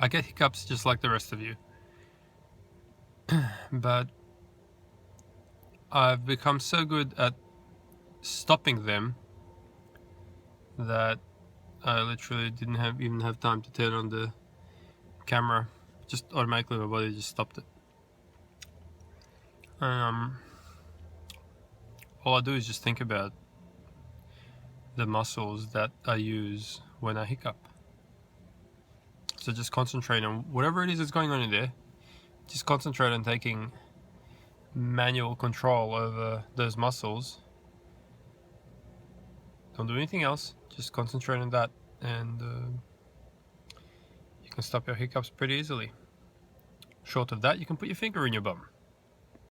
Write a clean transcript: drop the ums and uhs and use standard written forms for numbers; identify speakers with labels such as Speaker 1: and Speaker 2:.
Speaker 1: I get hiccups just like the rest of you, but I've become so good at stopping them that I literally didn't even have time to turn on the camera. Just automatically my body just stopped it. All I do is just think about the muscles that I use when I hiccup. So just concentrate on whatever it is that's going on in there. Just concentrate on taking manual control over those muscles. Don't do anything else. Just concentrate on that, and you can stop your hiccups pretty easily. Short of that, you can put your finger in your bum.